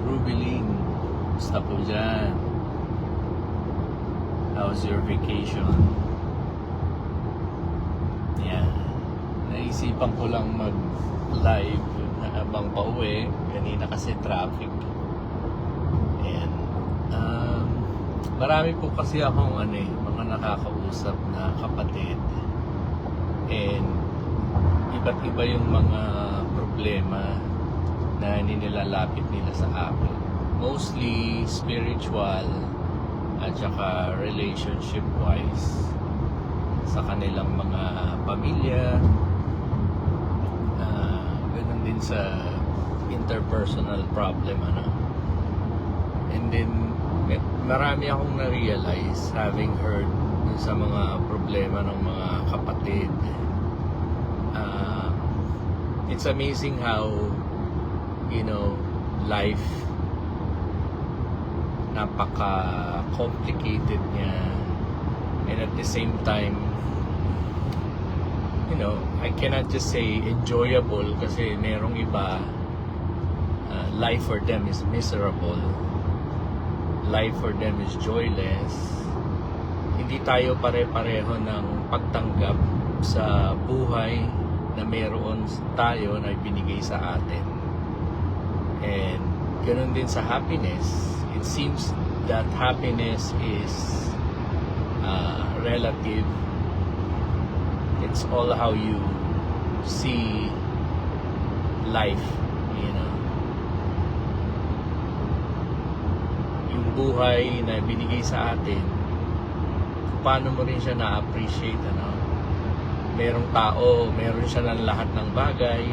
Rubilin, basta po dyan. How's your vacation? Yan. Naisipan ko lang mag-live habang pauwi. Kanina kasi traffic. And marami po kasi akong mga nakakausap na kapatid. And iba't iba yung mga problema na nilalapit nila sa akin. Mostly spiritual at saka relationship wise sa kanilang mga pamilya, ganun din sa interpersonal problem and then marami akong na-realize having heard sa mga problema ng mga kapatid. It's amazing how life napaka-complicated niya, and at the same time I cannot just say enjoyable kasi merong iba life for them is miserable, life for them is joyless. Hindi tayo pare-pareho ng pagtanggap sa buhay na meron tayo na binigay sa atin. And ganun din sa happiness. It seems that happiness is relative. It's all how you see life, yung buhay na binigay sa atin, paano mo rin siya na-appreciate, merong tao, meron siya ng lahat ng bagay,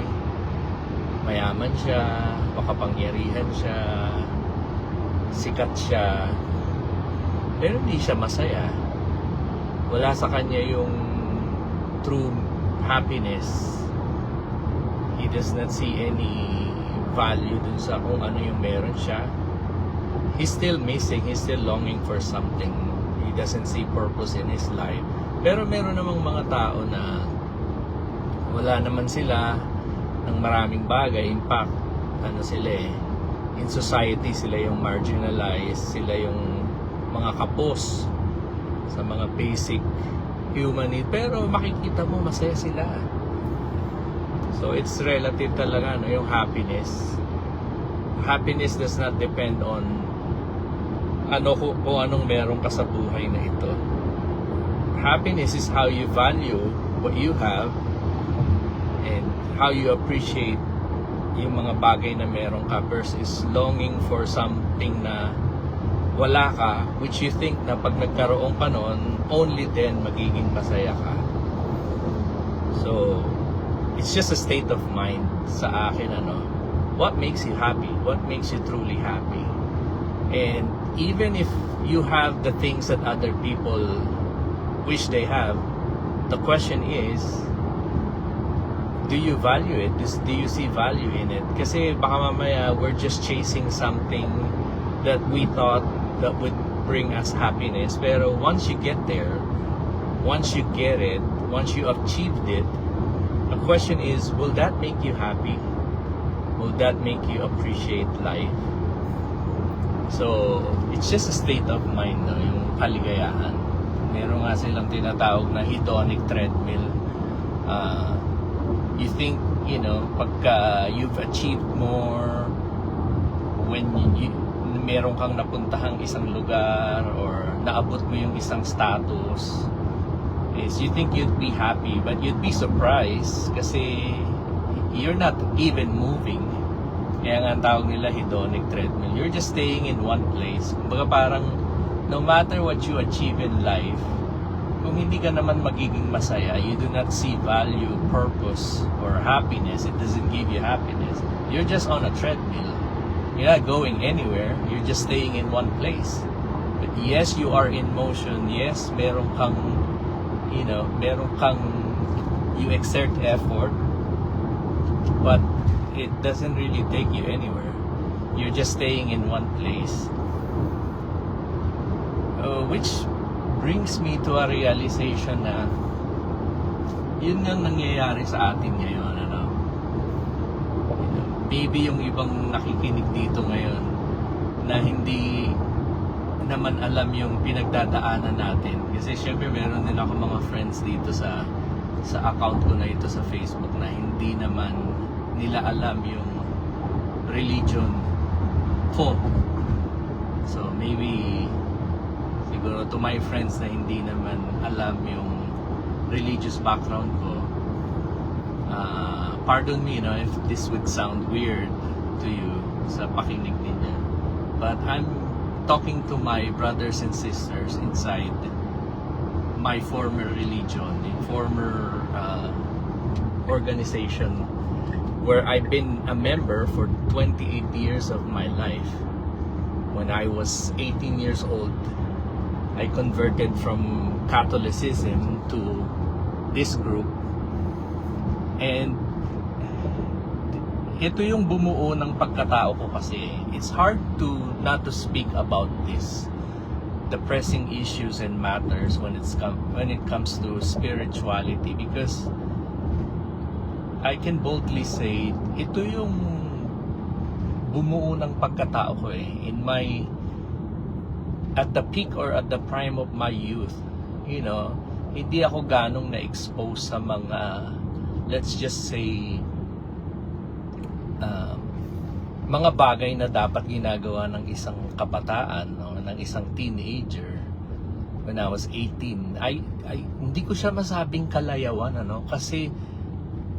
mayaman siya, makapangyarihan siya, sikat siya, pero hindi siya masaya. Wala sa kanya yung true happiness. He does not see any value dun sa kung ano yung meron siya. He's still missing, he's still longing for something. He doesn't see purpose in his life. Pero meron namang mga tao na wala naman sila ng maraming bagay. In fact, in society sila yung marginalized, sila yung mga kapos sa mga basic human need, pero makikita mo masaya sila. So it's relative talaga, yung happiness. Happiness does not depend on kung anong meron ka sa buhay na ito. Happiness is how you value what you have and how you appreciate yung mga bagay na meron ka versus longing for something na wala ka, which you think na pag nagkaroon ka nun, only then magiging masaya ka. So, it's just a state of mind sa akin, what makes you happy? What makes you truly happy? And even if you have the things that other people wish they have, the question is, do you value it? Do you see value in it? Kasi baka mamaya we're just chasing something that we thought that would bring us happiness. Pero once you get there, once you get it, once you achieved it, the question is, will that make you happy? Will that make you appreciate life? So, it's just a state of mind, yung kaligayahan. Meron nga silang tinatawag na hedonic treadmill. You think, pagka you've achieved more, when meron kang napuntahang isang lugar or naabot mo yung isang status, is you think you'd be happy, but you'd be surprised kasi you're not even moving. Kaya nga ang tawag nila hedonic treadmill. You're just staying in one place. Kumbaga parang no matter what you achieve in life, kung hindi ka naman magiging masaya, you do not see value, purpose, or happiness, it doesn't give you happiness. You're just on a treadmill. You're not going anywhere. You're just staying in one place. But yes, you are in motion. Yes, meron kang, you exert effort, but it doesn't really take you anywhere. You're just staying in one place. Which brings me to a realization na yun ang nangyayari sa atin ngayon, Maybe yung ibang nakikinig dito ngayon, na hindi naman alam yung pinagdadaanan natin. Kasi syempre meron din ako mga friends dito sa account ko na ito sa Facebook na hindi naman nila alam yung religion ko. So maybe siguro to my friends na hindi naman alam yung religious background ko, pardon me, if this would sound weird to you sa pakinig ninyo, but I'm talking to my brothers and sisters inside my former religion, former organization where I've been a member for 28 years of my life. When I was 18 years old, I converted from Catholicism to this group. And ito yung bumuo ng pagkatao ko kasi. It's hard to not to speak about this, the pressing issues and matters when it comes to spirituality, because I can boldly say ito yung bumuo ng pagkatao ko at the peak or at the prime of my youth. Hindi ako ganong na-expose sa mga, let's just say, mga bagay na dapat ginagawa ng isang kabataan o ng isang teenager. When I was 18, hindi ko siya masabing kalayawan, kasi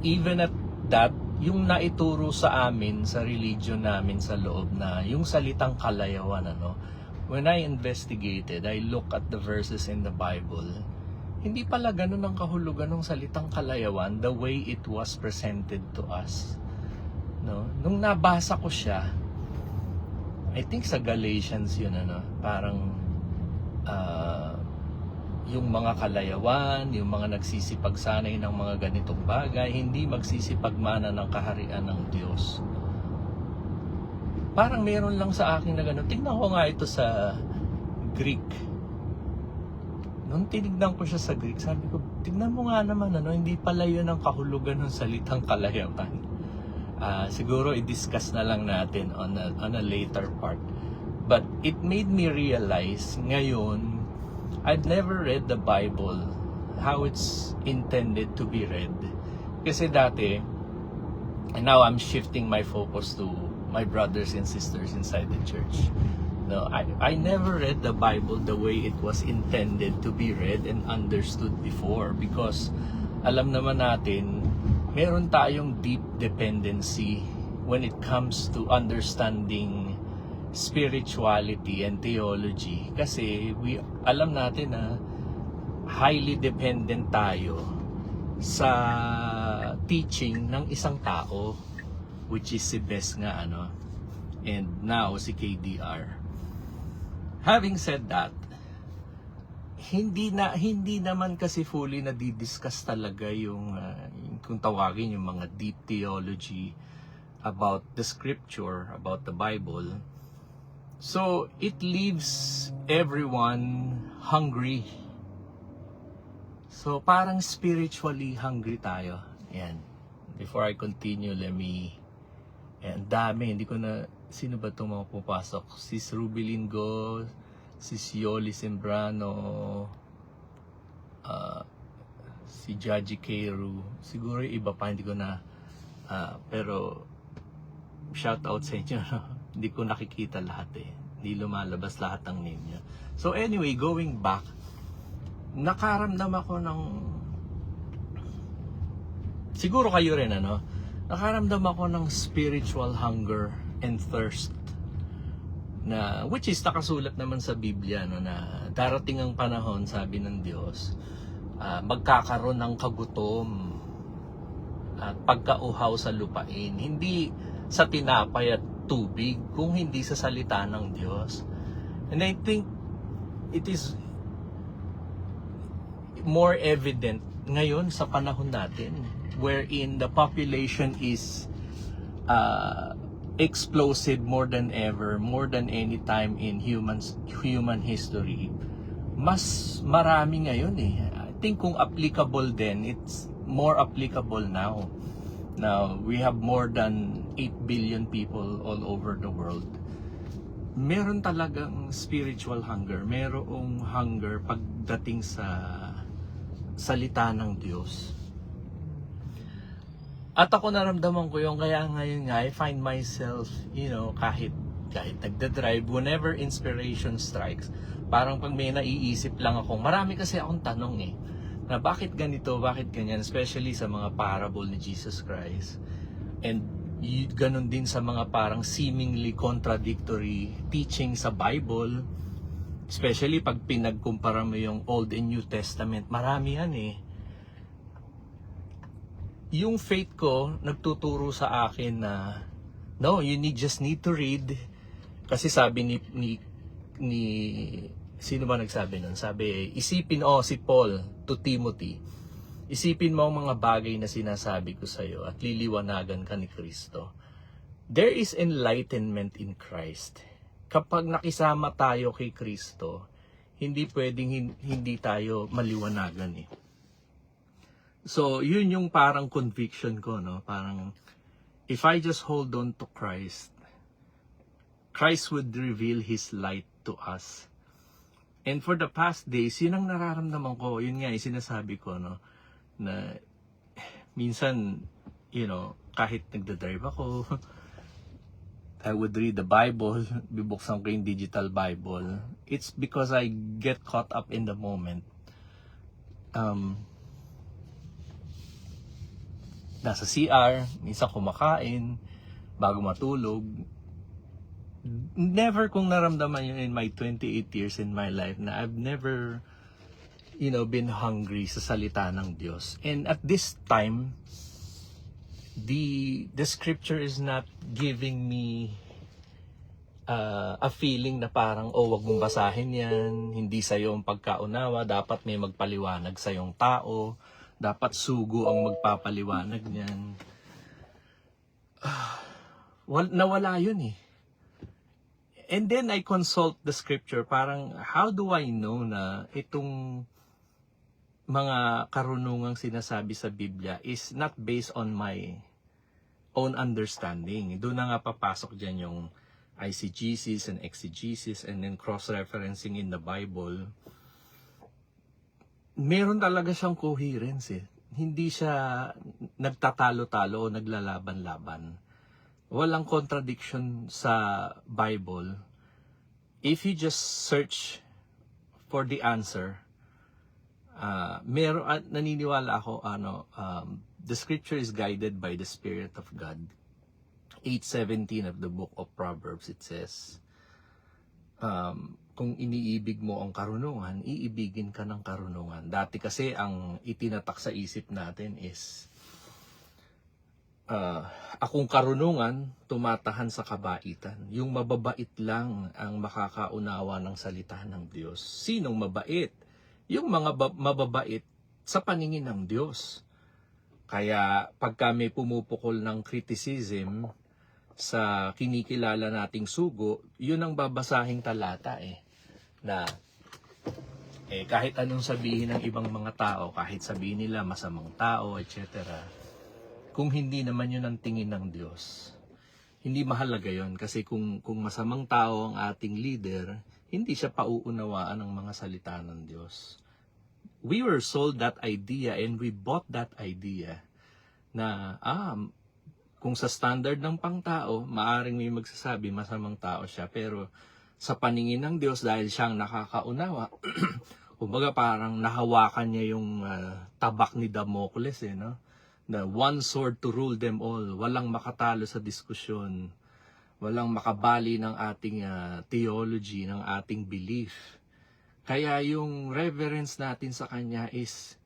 even at that, yung naituro sa amin, sa religion namin sa loob na, yung salitang kalayawan, when I investigated, I look at the verses in the Bible, hindi pala ganun ang kahulugan ng salitang kalayawan the way it was presented to us. Nung nabasa ko siya, I think sa Galatians yun, parang yung mga kalayawan, yung mga nagsisipagsanay ng mga ganitong bagay, hindi magsisipagmana ng kaharian ng Diyos. Parang meron lang sa akin na gano'n. Tingnan ko nga ito sa Greek. Nung tinignan ko siya sa Greek, sabi ko, tingnan mo nga naman, hindi pala yun ang kahulugan ng salitang kalayawan. Siguro i-discuss na lang natin on a later part. But it made me realize ngayon, I'd never read the Bible how it's intended to be read. Kasi dati, and now I'm shifting my focus to my brothers and sisters inside the church. I never read the Bible the way it was intended to be read and understood before, because alam naman natin, meron tayong deep dependency when it comes to understanding spirituality and theology, kasi alam natin na highly dependent tayo sa teaching ng isang tao, which is si Bes nga, and now si KDR. Having said that, hindi naman kasi fully na di-discuss talaga yung kung tawagin yung mga deep theology about the scripture, about the Bible. So it leaves everyone hungry. So parang spiritually hungry tayo. Ayan. Before I continue, dami, hindi ko na, sino ba itong mga pupasok? Sis Ruby Lingo, Sis Yoli Sembrano, si Jaji Keiru, siguro yung iba pa, hindi ko na, pero shout out sa inyo, hindi ko nakikita lahat hindi lumalabas lahat ng name niya. So anyway, going back, nakaramdam ako ng, siguro kayo rin, nakaramdam ako ng spiritual hunger and thirst, na which is nakasulat naman sa Biblia, na darating ang panahon, sabi ng Diyos, magkakaroon ng kagutom at pagkauhaw sa lupain, hindi sa tinapay at tubig, kung hindi sa salita ng Diyos. And I think it is more evident ngayon sa panahon natin, wherein the population is explosive more than ever, more than any time in human history. Mas marami ngayon I think kung applicable then, it's more applicable now. Now, we have more than 8 billion people all over the world. meron talagang spiritual hunger. Merong hunger pagdating sa salita ng Diyos. At ako naramdaman ko yung kaya ngayon nga, I find myself, kahit nagda-drive, whenever inspiration strikes, parang pag may naiisip lang ako, marami kasi akong tanong na bakit ganito, bakit ganyan, especially sa mga parable ni Jesus Christ. And ganun din sa mga parang seemingly contradictory teaching sa Bible, especially pag pinagkumpara mo yung Old and New Testament, marami yan Yung faith ko nagtuturo sa akin na no, just need to read. Kasi sabi ni sino ba nagsabi nun? Sabi, isipin si Paul to Timothy. Isipin mo ang mga bagay na sinasabi ko sa iyo at liliwanagan ka ni Kristo. There is enlightenment in Christ. Kapag nakisama tayo kay Kristo, hindi pwedeng hindi tayo maliwanagan So, yun yung parang conviction ko, no? Parang, if I just hold on to Christ, Christ would reveal His light to us. And for the past days, yun ang nararamdaman ko. Yun nga, sinasabi ko, no? Na, minsan, kahit nagdadrive ako, I would read the Bible, bibuksan ko yung digital Bible. It's because I get caught up in the moment. Nasa CR, minsan kumakain, bago matulog. Never kong naramdaman yun in my 28 years in my life na I've never, been hungry sa salita ng Diyos. And at this time, the scripture is not giving me a feeling na parang, wag mong basahin yan, hindi sa'yo ang pagkaunawa, dapat may magpaliwanag sa'yong tao, dapat sugo ang magpapaliwanag niyan. Nawala yun And then I consult the scripture, parang how do I know na itong mga karunungang sinasabi sa Biblia is not based on my own understanding. Doon na nga papasok dyan yung eisegesis and exegesis and then cross-referencing in the Bible. Meron talaga siyang coherence Hindi siya nagtatalo-talo o naglalaban-laban. Walang contradiction sa Bible. If you just search for the answer, naniniwala ako, the scripture is guided by the Spirit of God. 8:17 of the book of Proverbs, it says, kung iniibig mo ang karunungan, iibigin ka ng karunungan. Dati kasi ang itinatak sa isip natin is, akong karunungan tumatahan sa kabaitan. Yung mababait lang ang makakaunawa ng salita ng Diyos. Sinong mabait? Yung mga mababait sa paningin ng Diyos. Kaya pagka may pumupukol ng criticism sa kinikilala nating sugo, yun ang babasahing talata na kahit anong sabihin ng ibang mga tao, kahit sabihin nila masamang tao, etc., kung hindi naman yun ang tingin ng Diyos, hindi mahalaga yun. Kasi kung masamang tao ang ating leader, hindi siya pauunawaan ng mga salita ng Diyos. We were sold that idea and we bought that idea na kung sa standard ng pangtao, maaring may magsasabi masamang tao siya, pero sa paningin ng Diyos, dahil siyang nakakaunawa, kumbaga parang nahawakan niya yung tabak ni Damocles na one sword to rule them all. Walang makatalo sa diskusyon, walang makabali ng ating theology, ng ating belief. Kaya yung reverence natin sa kanya is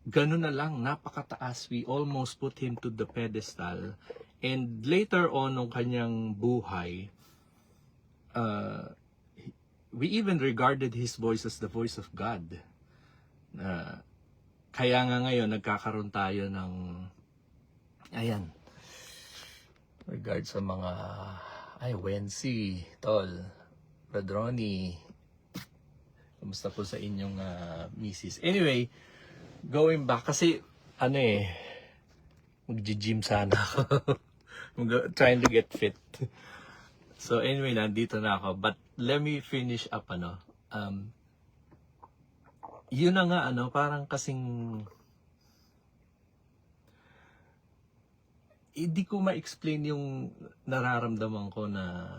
ganun na lang, napakataas. We almost put him to the pedestal. And later on ng kanyang buhay, we even regarded his voice as the voice of God. Kaya nga ngayon, nagkakaroon tayo ng, regard sa mga, Wency, Tol, Radroni, kamusta po sa inyong misis? Anyway, going back, kasi, mag-gym sana ako. Trying to get fit. So anyway, nandito na ako. But let me finish up, yun na nga, parang kasing, hindi ko ma-explain yung nararamdaman ko na,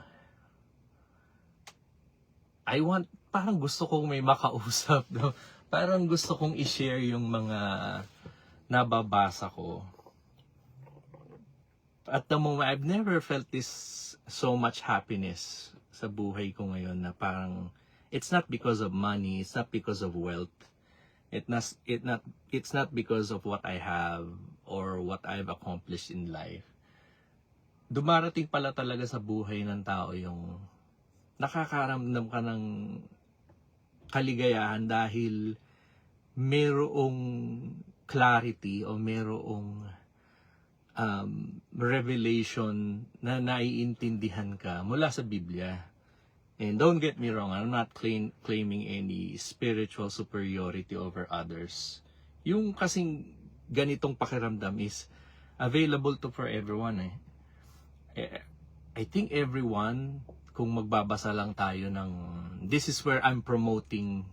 parang gusto kong may makausap, no? Parang gusto kong i-share yung mga nababasa ko. At the moment, I've never felt this so much happiness sa buhay ko ngayon na parang it's not because of money, it's not because of wealth. It's not because of what I have or what I've accomplished in life. Dumarating pala talaga sa buhay ng tao yung nakakaramdam ka ng kaligayahan dahil merong clarity o merong revelation na naiintindihan ka mula sa Biblia. And don't get me wrong, I'm not claiming any spiritual superiority over others. Yung kasing ganitong pakiramdam is available for everyone. I think everyone, kung magbabasa lang tayo ng, this is where I'm promoting,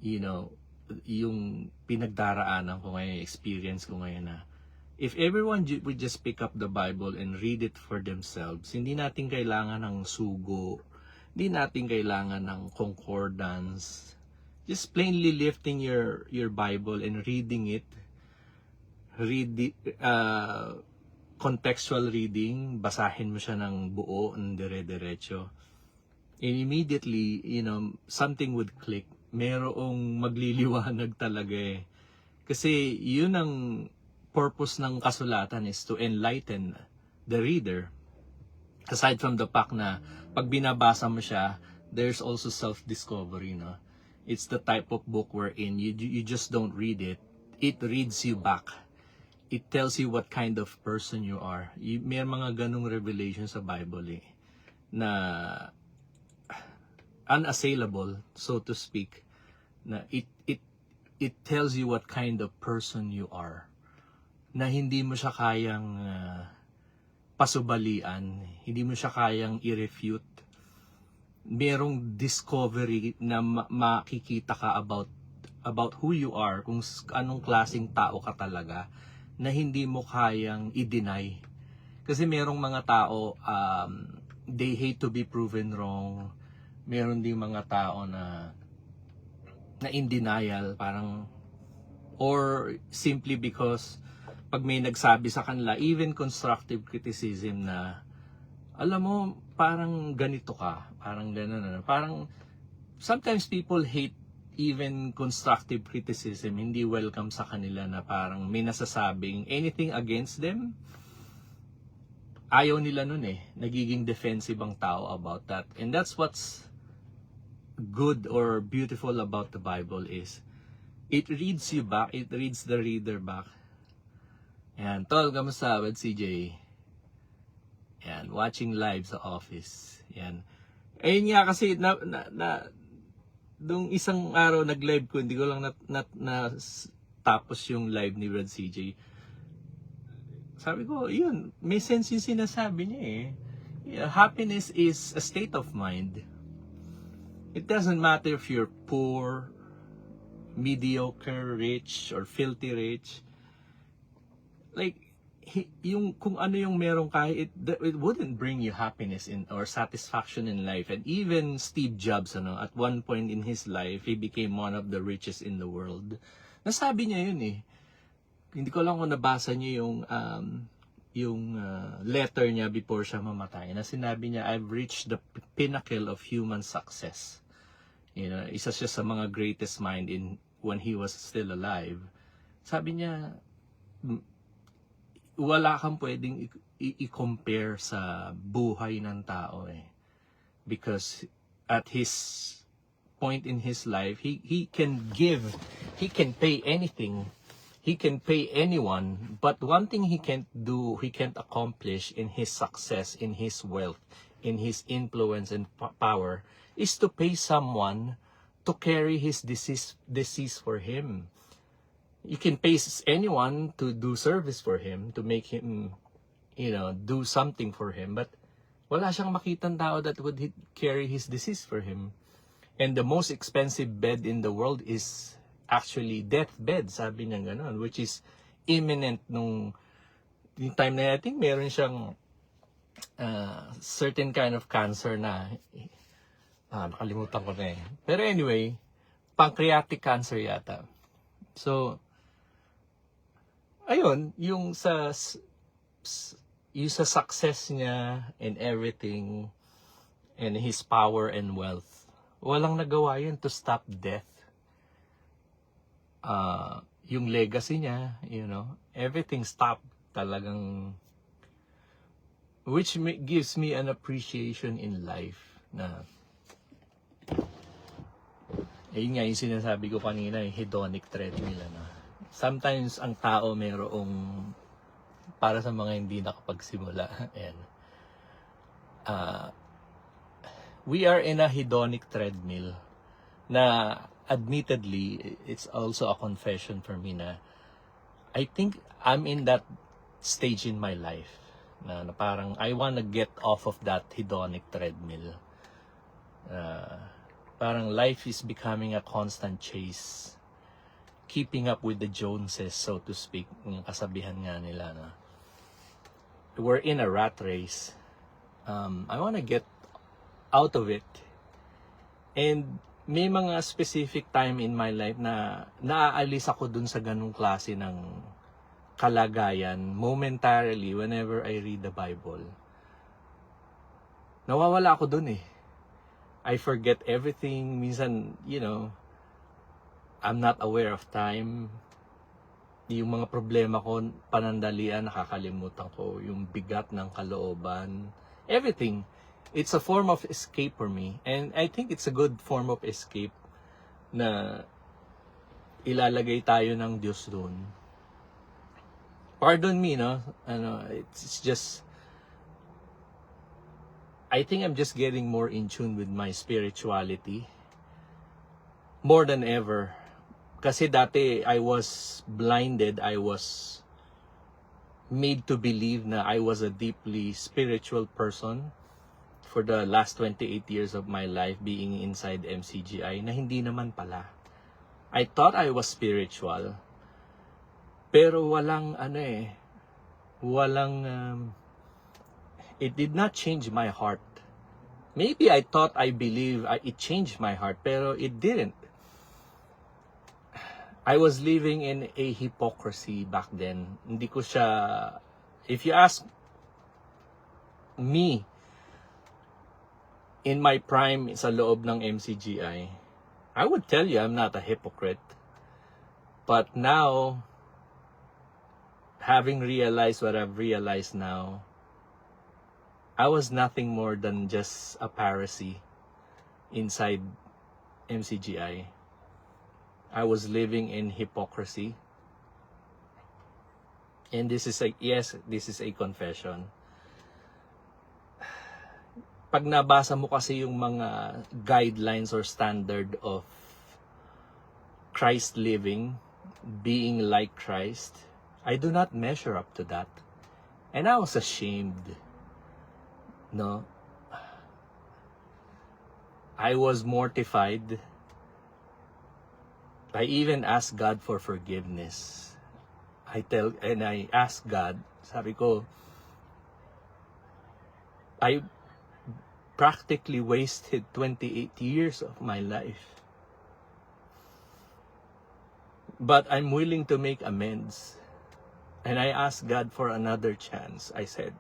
yung pinagdaraanan ko ngayon, experience ko ngayon na, if everyone would just pick up the Bible and read it for themselves, hindi natin kailangan ng sugo, hindi natin kailangan ng concordance. Just plainly lifting your Bible and reading it. Contextual reading, basahin mo siya ng buo, ng dire-diretso. And immediately, something would click. Merong magliliwanag talaga eh. Kasi yun ang purpose ng kasulatan, is to enlighten the reader. Aside from the fact na pag binabasa mo siya, there's also self-discovery, no? It's the type of book wherein you just don't read it. It reads you back. It tells you what kind of person you are. May mga ganong revelation sa Bible na unassailable, so to speak, na it tells you what kind of person you are, na hindi mo siya kayang pasubalian, hindi mo siya kayang i-refute. Merong discovery na makikita ka about who you are, kung anong klaseng tao ka talaga, na hindi mo kayang i-deny. Kasi merong mga tao, they hate to be proven wrong. Meron ding mga tao na in denial, parang, or simply because pag may nagsabi sa kanila, even constructive criticism na, alam mo, parang ganito ka, parang gano'n, parang, sometimes people hate even constructive criticism, hindi welcome sa kanila na parang may nasasabing anything against them, ayaw nila nun nagiging defensive ang tao about that. And that's what's good or beautiful about the Bible is, it reads you back, it reads the reader back. Yan, tol, kamusta? With CJ. Yan, watching live sa office. Yan. Ayun nga kasi, nung isang araw nag-live ko, hindi ko lang tapos yung live ni Brad CJ. Sabi ko, yun, may sense yung sinasabi niya Happiness is a state of mind. It doesn't matter if you're poor, mediocre, rich, or filthy rich. Like, yung kung ano yung meron ka, it wouldn't bring you happiness or satisfaction in life. And even Steve Jobs, at one point in his life, he became one of the richest in the world. Nasabi niya yun Hindi ko lang kung nabasa niyo yung letter niya before siya mamatay. Na sinabi niya, I've reached the pinnacle of human success. Isa siya sa mga greatest mind when he was still alive. Sabi niya, wala kang pwedeng i-compare sa buhay ng tao because at his point in his life, he can give, he can pay anything, he can pay anyone, but one thing he can't do, he can't accomplish in his success, in his wealth, in his influence and power, is to pay someone to carry his disease for him. You can pay anyone to do service for him, to make him, do something for him, but Wala siyang makitang tao that would carry his disease for him. And the most expensive bed in the world is actually deathbed, sabi niya gano'n, which is imminent nung yung time na I think meron siyang certain kind of cancer na nakalimutan ko na eh. Pero anyway, pancreatic cancer yata. So, ayun, yung sa success niya and everything and his power and wealth, walang nagawa yun to stop death. Yung legacy niya, everything stopped talagang, which gives me an appreciation in life na yun nga yung sinasabi ko kanina, yung hedonic treadmill. Sometimes ang tao mayroong, para sa mga hindi nakapagsimula, we are in a hedonic treadmill na admittedly, it's also a confession for me na I think I'm in that stage in my life na parang I wanna get off of that hedonic treadmill. Parang life is becoming a constant chase, keeping up with the Joneses, so to speak, yung kasabihan nga nila na we're in a rat race. I wanna get out of it. And may mga specific time in my life na naaalis ako dun sa ganung klase ng kalagayan momentarily whenever I read the Bible. Nawawala ako dun eh. I forget everything. Minsan, I'm not aware of time. Yung mga problema ko, panandalian, nakakalimutan ko. Yung bigat ng kalooban. Everything. It's a form of escape for me. And I think it's a good form of escape na ilalagay tayo ng Diyos doon. Pardon me, no? It's just, I think I'm just getting more in tune with my spirituality. More than ever. Kasi dati, I was blinded. I was made to believe na I was a deeply spiritual person for the last 28 years of my life being inside MCGI, na hindi naman pala. I thought I was spiritual. Pero it did not change my heart. Maybe I thought I believe it changed my heart, pero it didn't. I was living in a hypocrisy back then. Hindi ko siya, if you ask me, in my prime sa loob ng MCGI, I would tell you I'm not a hypocrite. But now, having realized what I've realized now, I was nothing more than just a Pharisee inside MCGI. I was living in hypocrisy. And this is a confession. Pag nabasa mo kasi yung mga guidelines or standard of Christ living, being like Christ, I do not measure up to that. And I was ashamed. No? I was mortified. I even asked God for forgiveness. I asked God, sabi ko, I practically wasted 28 years of my life. But I'm willing to make amends. And I asked God for another chance. I said,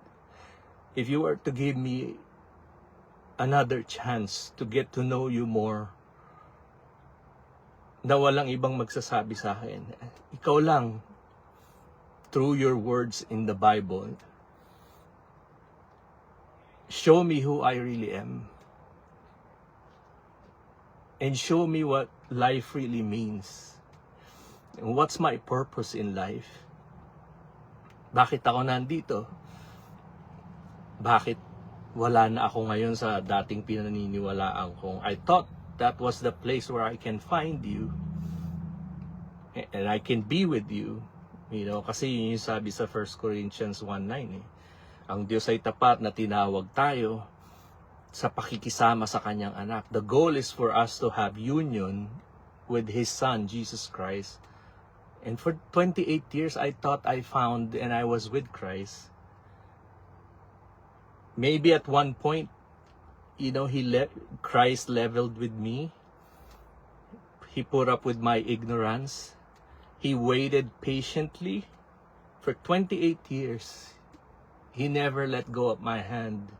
if you were to give me another chance to get to know you more, na walang ibang magsasabi sa akin, ikaw lang, through your words in the Bible, show me who I really am. And show me what life really means. And what's my purpose in life? Bakit ako nandito? Bakit wala na ako ngayon sa dating pinaniniwalaan kong I thought that was the place where I can find you and I can be with you. Kasi yun yung sabi sa 1 Corinthians 1:9 eh. Ang Diyos ay tapat na tinawag tayo sa pakikisama sa kanyang anak. The goal is for us to have union with His Son, Jesus Christ. And for 28 years, I thought I found and I was with Christ. Maybe at one point, Christ leveled with me. He put up with my ignorance. He waited patiently for 28 years. He never let go of my hand.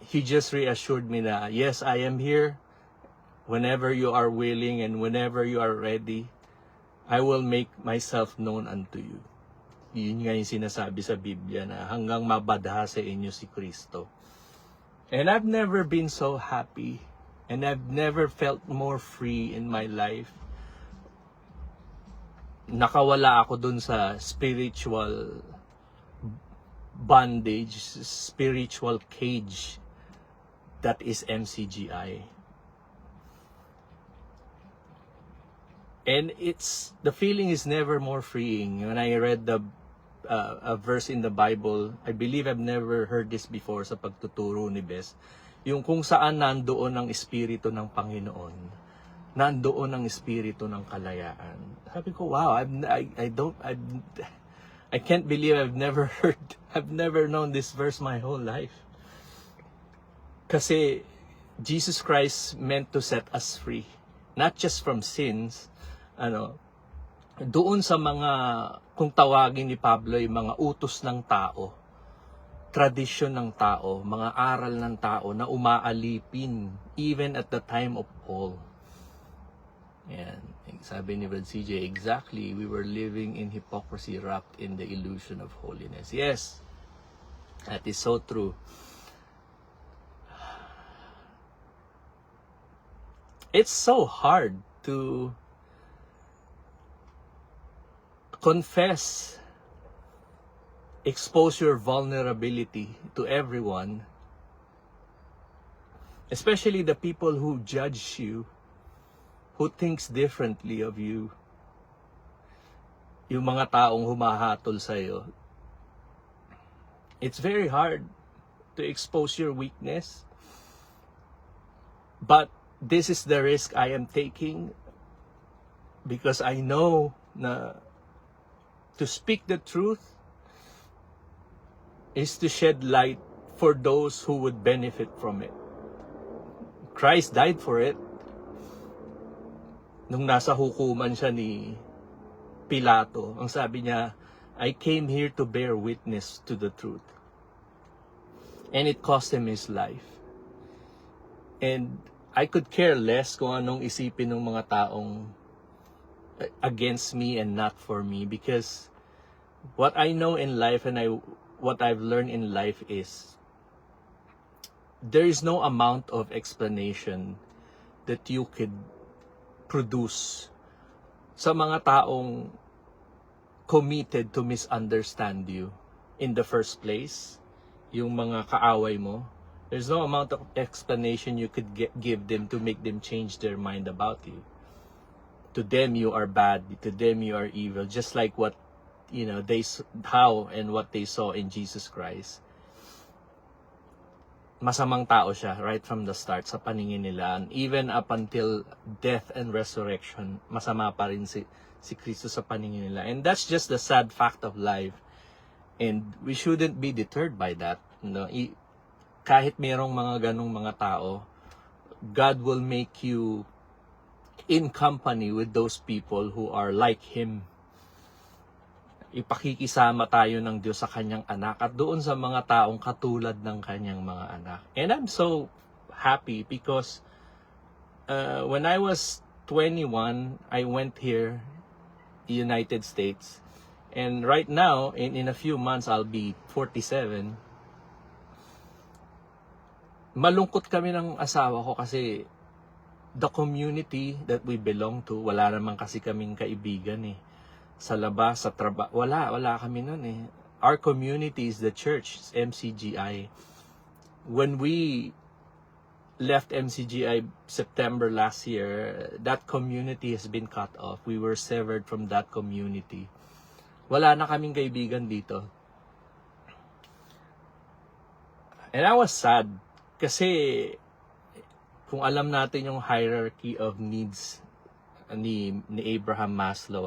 He just reassured me that, yes, I am here. Whenever you are willing and whenever you are ready, I will make myself known unto you. Yun nga yung sinasabi sa Biblia na hanggang mabadha sa inyo si Kristo. And I've never been so happy and I've never felt more free in my life. Nakawala ako dun sa spiritual bondage, spiritual cage that is MCGI. And the feeling is never more freeing. When I read a verse in the Bible, I believe I've never heard this before sa pagtuturo ni Bes, yung kung saan nandoon ang Espiritu ng Panginoon, nandoon ang Espiritu ng kalayaan. Sabi ko, wow, I can't believe I've never known this verse my whole life. Kasi Jesus Christ meant to set us free, not just from sins, doon sa mga, kung tawagin ni Pablo, yung mga utos ng tao, tradisyon ng tao, mga aral ng tao na umaalipin even at the time of Paul. Yan. Sabi ni Brad CJ, exactly, we were living in hypocrisy wrapped in the illusion of holiness. Yes, that is so true. It's so hard to confess, expose your vulnerability to everyone, especially the people who judge you, who thinks differently of you, yung mga taong humahatol sa'yo. It's very hard to expose your weakness, but this is the risk I am taking because I know na to speak the truth is to shed light for those who would benefit from it. Christ died for it. Nung nasa hukuman siya ni Pilato, ang sabi niya, I came here to bear witness to the truth. And it cost him his life. And I could care less kung anong isipin ng mga taong against me and not for me, because what I know in life and what I've learned in life is there is no amount of explanation that you could produce sa mga taong committed to misunderstand you in the first place, yung mga kaaway mo. There's no amount of explanation you could give them to make them change their mind about you. To them, you are bad. To them, you are evil. Just like what, how and what they saw in Jesus Christ. Masamang tao siya right from the start sa paningin nila. And even up until death and resurrection, masama pa rin si Kristo sa paningin nila. And that's just the sad fact of life. And we shouldn't be deterred by that. Kahit merong mga ganong mga tao, God will make you in company with those people who are like Him. Ipakikisama tayo ng Diyos sa Kanyang anak at doon sa mga taong katulad ng Kanyang mga anak. And I'm so happy because when I was 21, I went here, United States. And right now, in a few months, I'll be 47. Malungkot kami ng asawa ko kasi the community that we belong to, wala naman kasi kaming kaibigan eh. Sa labas, sa trabaho, wala kami nun eh. Our community is the church, MCGI. When we left MCGI September last year, that community has been cut off. We were severed from that community. Wala na kaming kaibigan dito. And I was sad kasi kung alam natin yung hierarchy of needs ni Abraham Maslow,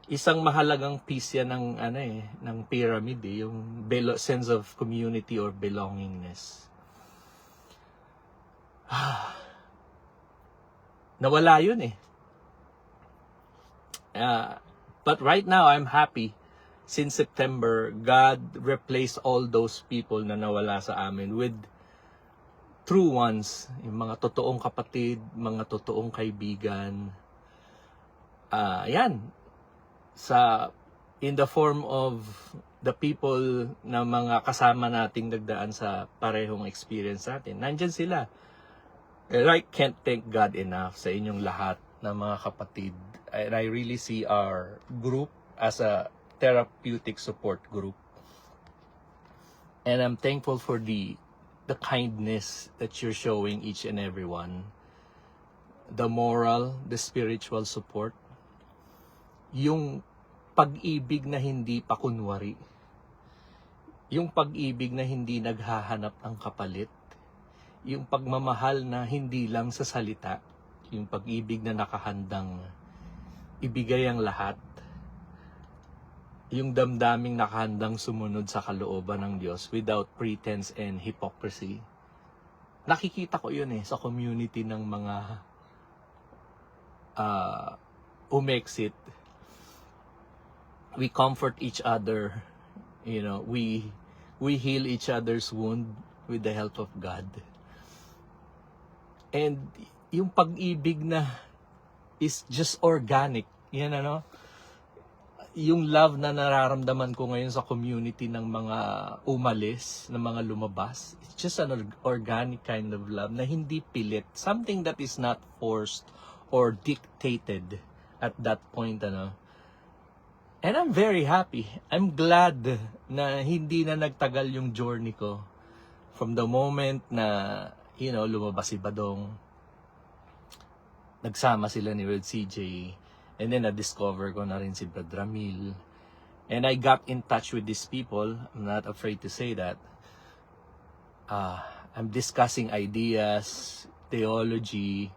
isang mahalagang piece yan ng pyramid, yung sense of community or belongingness. Nawala yun . But right now, I'm happy. Since September, God replaced all those people na nawala sa amin with true ones, yung mga totoong kapatid, mga totoong kaibigan. Yan. In the form of the people na mga kasama nating nagdaan sa parehong experience natin. Nandyan sila. And I can't thank God enough sa inyong lahat na mga kapatid. And I really see our group as a therapeutic support group. And I'm thankful for the kindness that you're showing each and every one. The moral, the spiritual support. Yung pag-ibig na hindi pa kunwari. Yung pag-ibig na hindi naghahanap ng kapalit. Yung pagmamahal na hindi lang sa salita. Yung pag-ibig na nakahandang ibigay ang lahat. Yung damdaming nakahandang sumunod sa kalooban ng Diyos without pretense and hypocrisy. Nakikita ko yun sa community ng mga umexit. We comfort each other. We heal each other's wound with the help of God. And yung pag-ibig na is just organic. Yan yung love na nararamdaman ko ngayon sa community ng mga umalis, ng mga lumabas, it's just an organic kind of love na hindi pilit. Something that is not forced or dictated at that point. And I'm very happy. I'm glad na hindi na nagtagal yung journey ko. From the moment na, lumabas si Badong, nagsama sila ni Red CJ, and then na-discover ko na rin si Brad Ramil. And I got in touch with these people. I'm not afraid to say that. I'm discussing ideas, theology,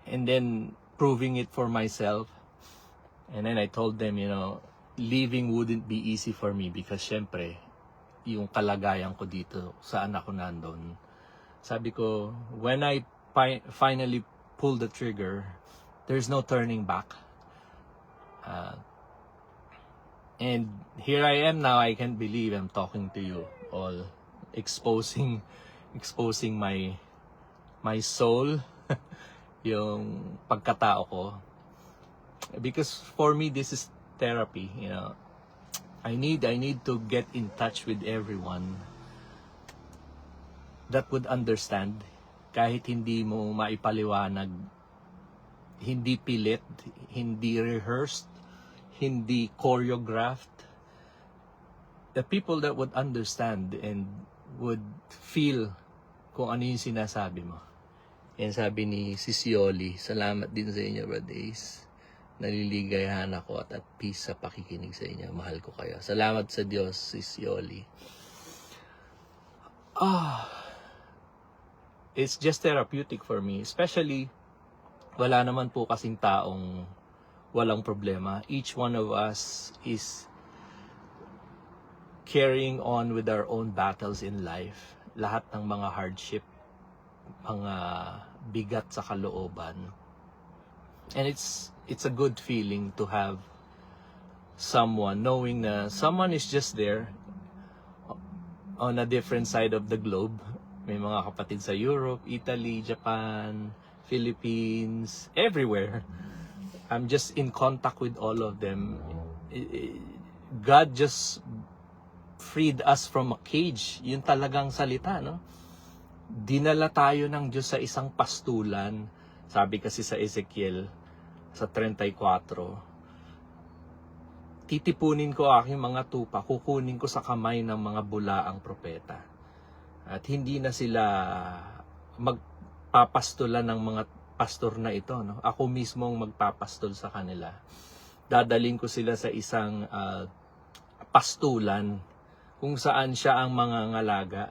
and then proving it for myself. And then I told them, leaving wouldn't be easy for me because syempre, yung kalagayan ko dito, saan ako nandun. Sabi ko, when I finally pull the trigger, there's no turning back. And here I am now. I can't believe I'm talking to you all, exposing my soul, yung pagkatao ko. Because for me, this is therapy. I need to get in touch with everyone that would understand, kahit hindi mo maipaliwanag. Hindi pilit, hindi rehearsed, hindi choreographed. The people that would understand and would feel kung ano yung sinasabi mo. Yan sabi ni Sis Yoli, salamat din sa inyo, Brad Ace. Naliligayahan ako at peace sa pakikinig sa inyo. Mahal ko kayo. Salamat sa Diyos, Sis Yoli. It's just therapeutic for me, especially wala naman po kasing taong walang problema. Each one of us is carrying on with our own battles in life. Lahat ng mga hardship, mga bigat sa kalooban. And it's a good feeling to have someone, knowing na someone is just there on a different side of the globe. May mga kapatid sa Europe, Italy, Japan, Philippines, everywhere. I'm just in contact with all of them. God just freed us from a cage. Yun talagang salita, Dinala tayo ng Diyos sa isang pastulan. Sabi kasi sa Ezekiel, sa 34, titipunin ko aking mga tupa, kukunin ko sa kamay ng mga bulaang propeta. At hindi na sila magpapastulan ng mga pastor na ito. Ako mismo ang magpapastol sa kanila. Dadaling ko sila sa isang pastulan kung saan siya ang mga ngalaga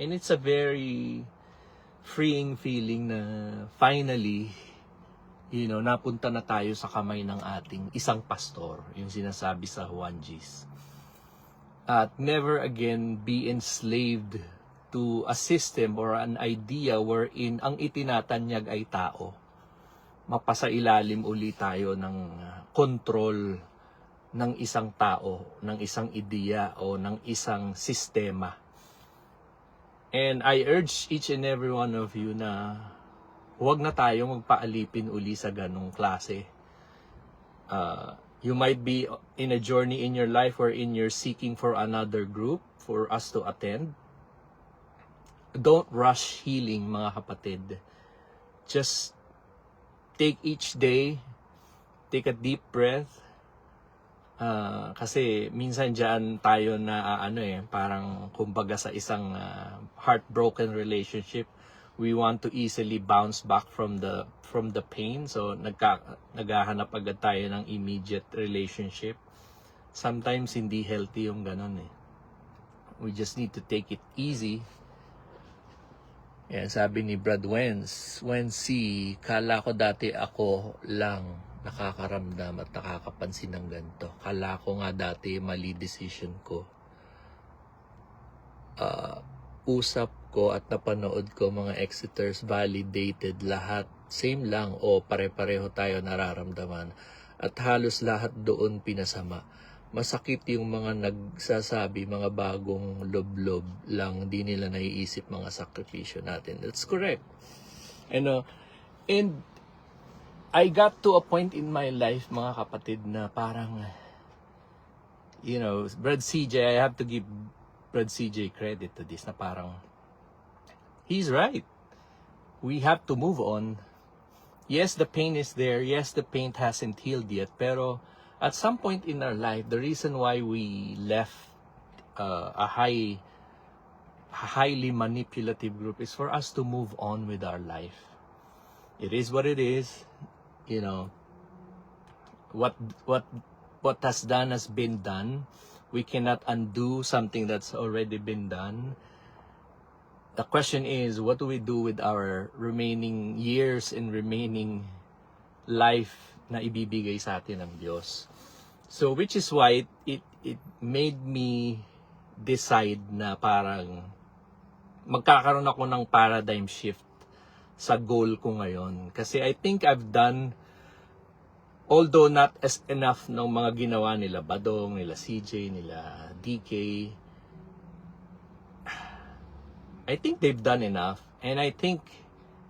And it's a very freeing feeling na finally, napunta na tayo sa kamay ng ating isang pastor, yung sinasabi sa Juan Gis. At never again be enslaved to a system or an idea wherein ang itinatanyag ay tao. Mapasailalim uli tayo ng control ng isang tao, ng isang ideya o ng isang sistema. And I urge each and every one of you na huwag na tayong magpaalipin uli sa ganong klase. You might be in a journey in your life wherein you're seeking for another group for us to attend. Don't rush healing, mga kapatid. Just take each day, take a deep breath. Kasi minsan dyan tayo na parang kumbaga sa isang heartbroken relationship, we want to easily bounce back from the pain. So naghahanap agad tayo ng immediate relationship. Sometimes hindi healthy yung ganun eh. We just need to take it easy. Yan, sabi ni Brad Wensi, kala ko dati ako lang nakakaramdam at nakakapansin ng ganito. Kala ko nga dati mali decision ko. Usap ko at napanood ko mga Exeters validated lahat. Same lang o pare-pareho tayo nararamdaman. At halos lahat doon pinasama. Masakit yung mga nagsasabi, mga bagong loblob lang, di nila naiisip mga sakripisyo natin. That's correct. And I got to a point in my life, mga kapatid, na parang, Brad CJ, I have to give Brad CJ credit to this, na parang, he's right. We have to move on. Yes, the pain is there. Yes, the pain hasn't healed yet. Pero at some point in our life, the reason why we left a highly manipulative group is for us to move on with our life. It is what it is. What has been done. We cannot undo something that's already been done. The question is, what do we do with our remaining years and remaining life na ibibigay sa atin ng Diyos? So, which is why it made me decide na parang magkakaroon ako ng paradigm shift sa goal ko ngayon. Kasi I think I've done, although not as enough ng mga ginawa nila Badong, nila CJ, nila DK, I think they've done enough. And I think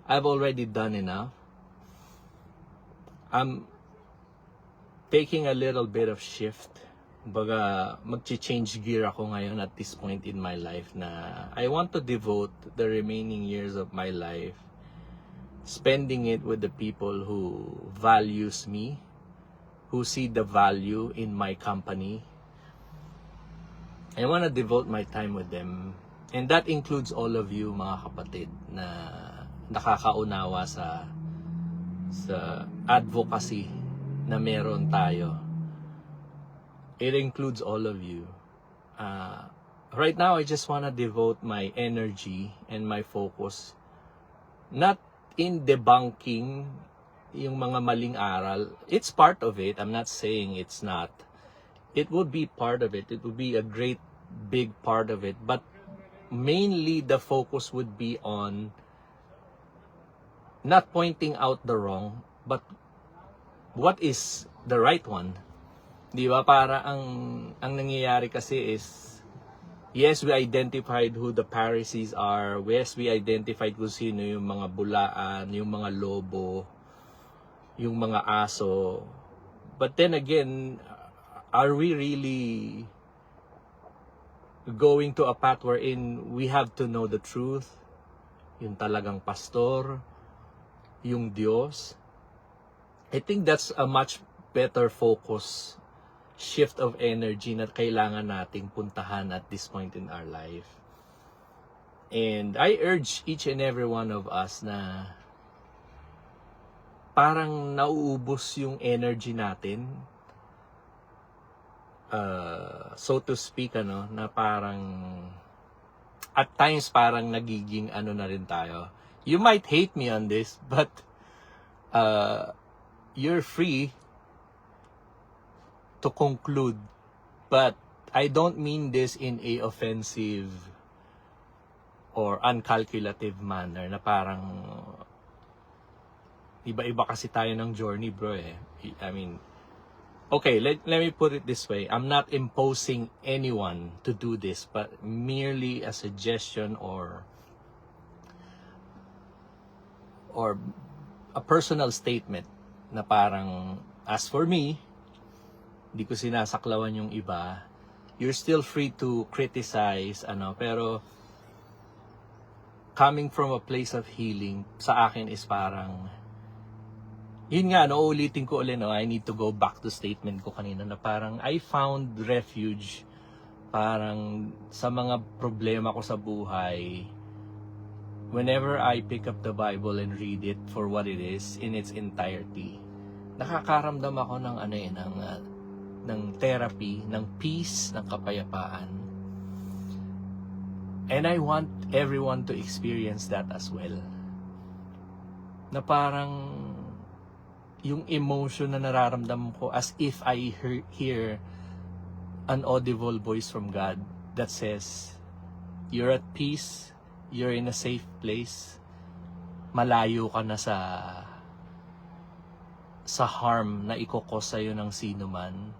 I've already done enough. I'm taking a little bit of shift. Baga, mag-change gear ako ngayon at this point in my life na I want to devote the remaining years of my life spending it with the people who values me, who see the value in my company. I want to devote my time with them. And that includes all of you, mga kapatid, na nakakaunawa sa advocacy na meron tayo. It includes all of you. Right now, I just want to devote my energy and my focus not in debunking yung mga maling aral. It's part of it. I'm not saying it's not. It would be part of it. It would be a great, big part of it. But mainly, the focus would be on not pointing out the wrong, but what is the right one. Di ba? Para ang nangyayari kasi is, yes, we identified who the Pharisees are. Yes, we identified kung sino yung mga bulaan, yung mga lobo, yung mga aso. But then again, are we really going to a path wherein we have to know the truth? Yung talagang pastor, yung Diyos. I think that's a much better focus, shift of energy na kailangan nating puntahan at this point in our life. And I urge each and every one of us na parang nauubos yung energy natin, so to speak, na parang at times parang nagiging ano na rin tayo. You might hate me on this, but you're free to conclude. But I don't mean this in a offensive or uncalculative manner na parang iba-iba kasi tayo ng journey, bro eh. I mean, okay, let me put it this way. I'm not imposing anyone to do this, but merely a suggestion or a personal statement na parang, as for me, hindi ko sinasaklawan yung iba. You're still free to criticize, pero coming from a place of healing, sa akin is parang, yun nga, ulitin ko ulit, I need to go back to statement ko kanina na parang I found refuge parang sa mga problema ko sa buhay. Whenever I pick up the Bible and read it for what it is in its entirety, nakakaramdam ako ng ng therapy, ng peace, ng kapayapaan. And I want everyone to experience that as well. Na parang yung emotion na nararamdaman ko as if I hear an audible voice from God that says, you're at peace, you're in a safe place, malayo ka na sa harm na ikokos sa'yo ng sino man.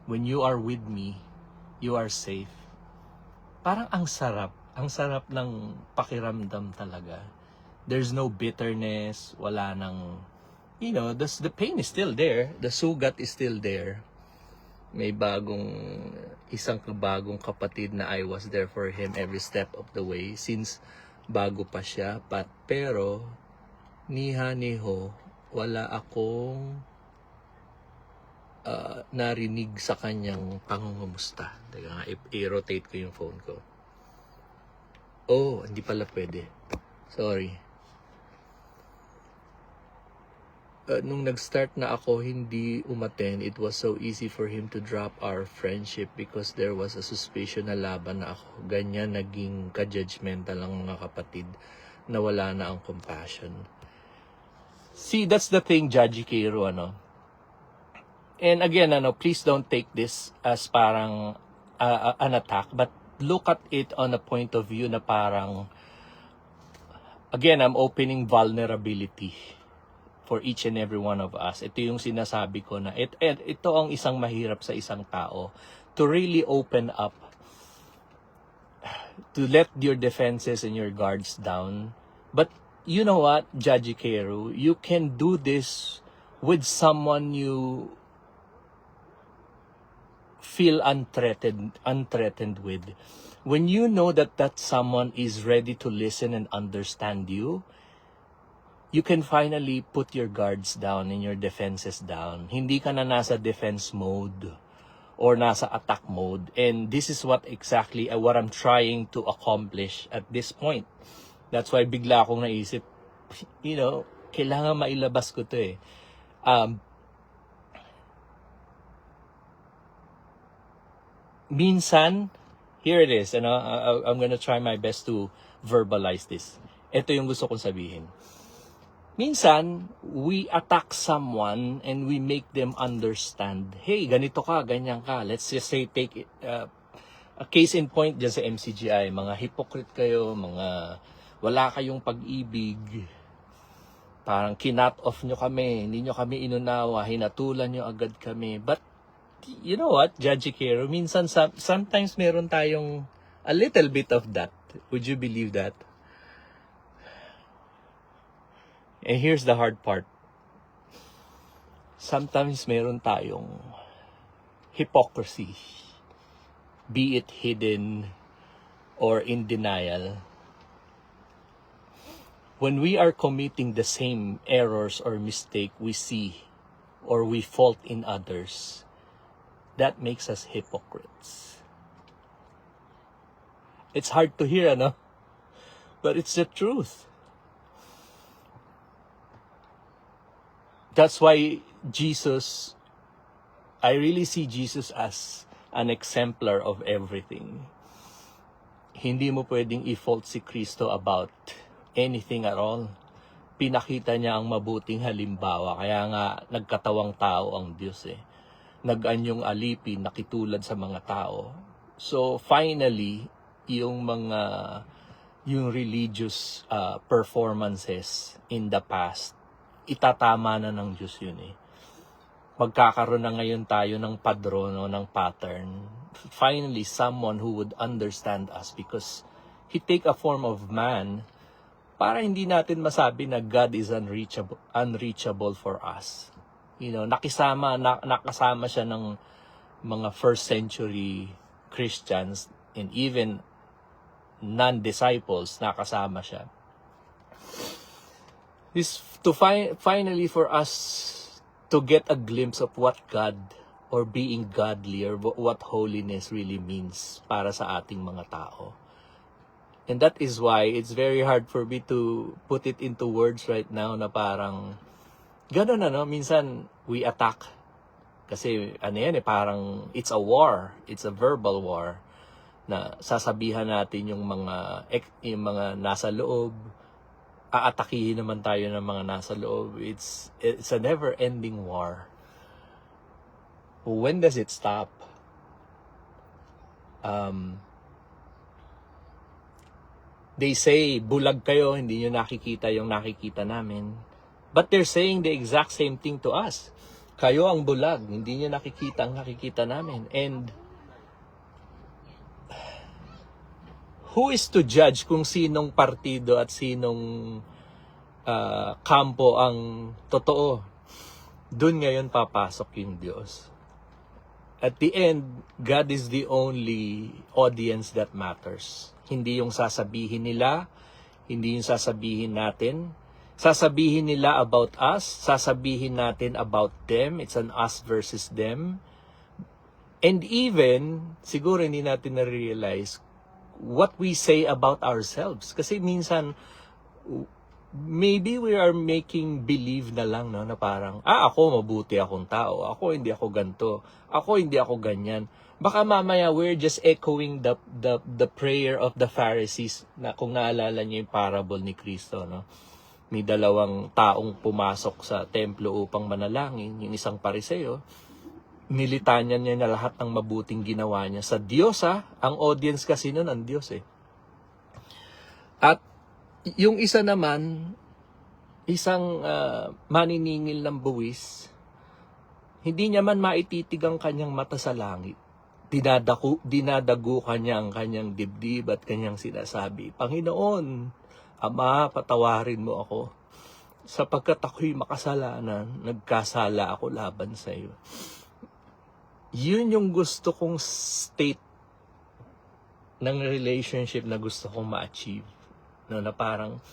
When you are with me, you are safe. Parang ang sarap ng pakiramdam talaga. There's no bitterness, wala nang, the pain is still there, the sugat is still there. May isang bagong kapatid na I was there for him every step of the way since bago pa siya. Pero, niho, wala akong narinig sa kanyang pangungumusta. Teka nga, i-rotate ko yung phone ko. Oh, hindi pala pwede. Sorry. Nung nag-start na ako hindi umattend, it was so easy for him to drop our friendship because there was a suspicion na laban na ako. Ganyan naging ka-judgmental ang mga kapatid na wala na ang compassion. See, that's the thing, Judge Kiro, And again, please don't take this as parang an attack, but look at it on a point of view na parang, again, I'm opening vulnerability for each and every one of us. Ito yung sinasabi ko na, ito ang isang mahirap sa isang tao, to really open up, to let your defenses and your guards down. But you know what, Judge Keru, you can do this with someone you feel unthreatened with. When you know that someone is ready to listen and understand you can finally put your guards down and your defenses down. Hindi ka na nasa defense mode or nasa attack mode. And this is what I'm trying to accomplish at this point. That's why bigla akong naisip, kailangan mailabas ko to eh. Minsan, here it is, I'm gonna try my best to verbalize this. Ito yung gusto kong sabihin. Minsan, we attack someone and we make them understand, hey, ganito ka, ganyan ka. Let's just say, take a case in point dyan sa MCGI. Mga hypocrite kayo, mga wala kayong pag-ibig. Parang kinat off nyo kami, hindi nyo kami inunawa, hinatulan nyo agad kami. But, you know what, Judge Kero, minsan, sometimes meron tayong a little bit of that. Would you believe that? And here's the hard part. Sometimes meron tayong hypocrisy, be it hidden or in denial. When we are committing the same errors or mistake we see or we fault in others, that makes us hypocrites. It's hard to hear, but it's the truth. That's why Jesus, I really see Jesus as an exemplar of everything. hindi mo pwedeng i-fault si Kristo about anything at all. Pinakita niya ang mabuting halimbawa, kaya nga nagkatawang tao ang Diyos eh. Nag-anyong alipin, nakitulad sa mga tao. So finally, yung religious performances in the past, itatama na ng Diyos yun eh. Magkakaroon na ngayon tayo ng padrono, ng pattern. Finally, someone who would understand us because He take a form of man para hindi natin masabi na God is unreachable for us. You know, nakasama siya ng mga first century Christians and even non-disciples, nakasama siya. This finally for us to get a glimpse of what God or being godly or what holiness really means para sa ating mga tao. And that is why it's very hard for me to put it into words right now na parang gano'n minsan we attack kasi parang it's a war, it's a verbal war na sasabihan natin yung mga nasa loob, aatakihin naman tayo ng mga nasa loob. It's a never-ending war. When does it stop? They say, bulag kayo, hindi nyo nakikita yung nakikita namin. But they're saying the exact same thing to us. Kayo ang bulag, hindi nyo nakikita ang nakikita namin. And who is to judge kung sinong partido at sinong kampo ang totoo? Doon ngayon papasok yung Diyos. At the end, God is the only audience that matters. Hindi yung sasabihin nila, hindi yung sasabihin natin. Sasabihin nila about us, sasabihin natin about them. It's an us versus them. And even, siguro hindi natin na-realize what we say about ourselves. Kasi minsan, maybe we are making believe na lang na parang, ako mabuti akong tao, ako hindi ako ganto, ako hindi ako ganyan. Baka mamaya we're just echoing the prayer of the Pharisees na kung naalala niyo yung parable ni Kristo, no? May dalawang taong pumasok sa templo upang manalangin, yung isang pariseo, nilitanyan niya na lahat ng mabuting ginawa niya sa Diyos ang audience kasi nun ang Diyos eh. At yung isa naman, isang maniningil ng buwis, hindi niya man maititig ang kanyang mata sa langit. Dinadagukan niya ang kanyang dibdib at kanyang sinasabi, Panginoon, Ama, patawarin mo ako sapagkat ako'y makasalanan, nagkasala ako laban sa iyo. Yun yung gusto kong state ng relationship na gusto kong ma-achieve. No, na parang,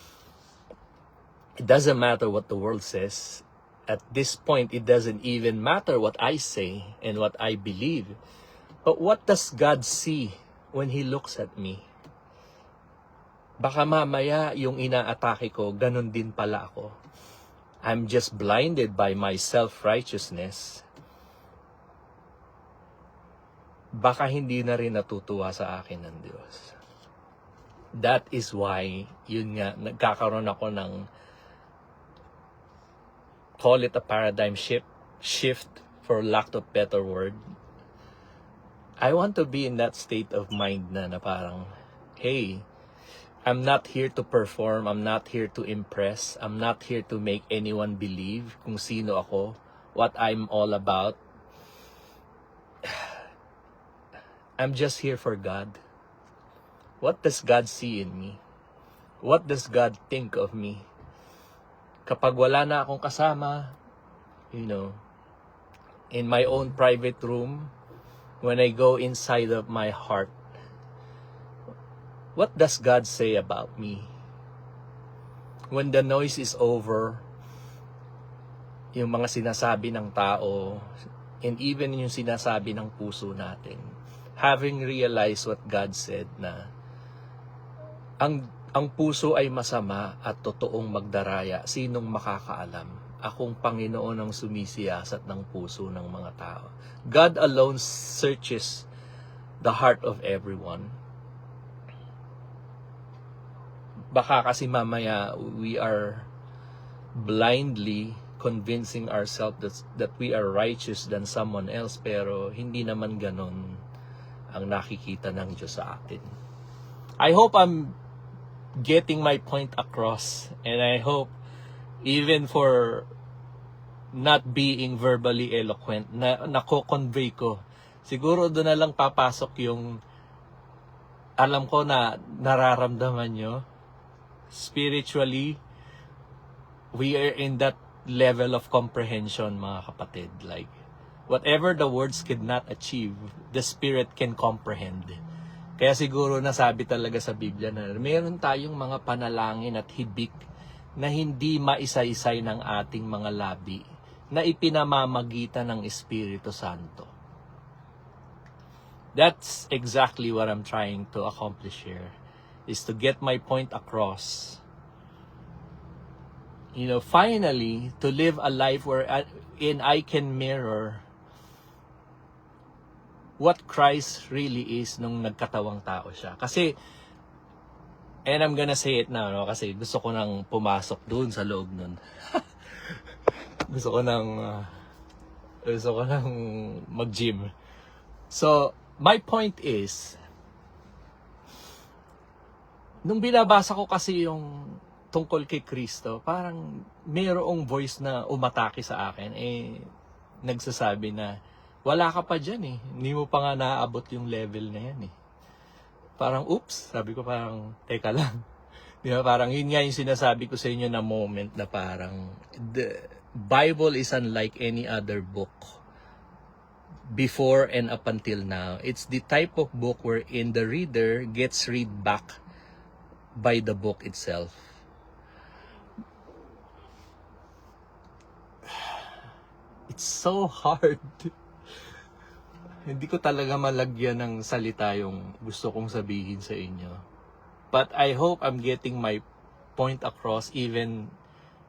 it doesn't matter what the world says. At this point, it doesn't even matter what I say and what I believe. But what does God see when He looks at me? Baka mamaya yung inaatake ko, ganun din pala ako. I'm just blinded by my self-righteousness. Baka hindi na rin natutuwa sa akin ng Diyos. That is why, yun nga, nagkakaroon ako ng, call it a paradigm shift for lack of better word. I want to be in that state of mind na parang, hey, I'm not here to perform, I'm not here to impress, I'm not here to make anyone believe kung sino ako, what I'm all about. I'm just here for God. What does God see in me? What does God think of me? Kapag wala na akong kasama, in my own private room, when I go inside of my heart, what does God say about me? When the noise is over, yung mga sinasabi ng tao, and even yung sinasabi ng puso natin, having realized what God said na ang puso ay masama at totoong magdaraya, sinong makakaalam? Akong Panginoon ang sumisiyasat ng puso ng mga tao. God alone searches the heart of everyone. Baka kasi mamaya we are blindly convincing ourselves that we are righteous than someone else, pero hindi naman ganon ang nakikita ng Diyos sa atin. I hope I'm getting my point across, and I hope even for not being verbally eloquent, na nako-convey ko, siguro doon na lang papasok yung alam ko na nararamdaman nyo spiritually. We are in that level of comprehension, mga kapatid. Like, whatever the words could not achieve, the Spirit can comprehend. Kaya siguro nasabi talaga sa Biblia na meron tayong mga panalangin at hibik na hindi maisa-isay ng ating mga labi na ipinamamagitan ng Espiritu Santo. That's exactly what I'm trying to accomplish here, is to get my point across. You know, finally, to live a life wherein I can mirror what Christ really is nung nagkatawang tao siya. Kasi, and I'm gonna say it now, no? Kasi gusto ko nang pumasok dun sa loob nun. gusto ko nang mag-gym. So, my point is, nung binabasa ko kasi yung tungkol kay Kristo, parang mayroong voice na umatake sa akin, nagsasabi na, wala ka pa dyan hindi mo pa nga naaabot yung level na yan Parang, oops, sabi ko parang, teka lang. Di ba, parang yun nga yung sinasabi ko sa inyo na moment na parang, the Bible is unlike any other book before and up until now. It's the type of book wherein the reader gets read back by the book itself. It's so hard. Hindi ko talaga malagyan ng salita yung gusto kong sabihin sa inyo. But I hope I'm getting my point across even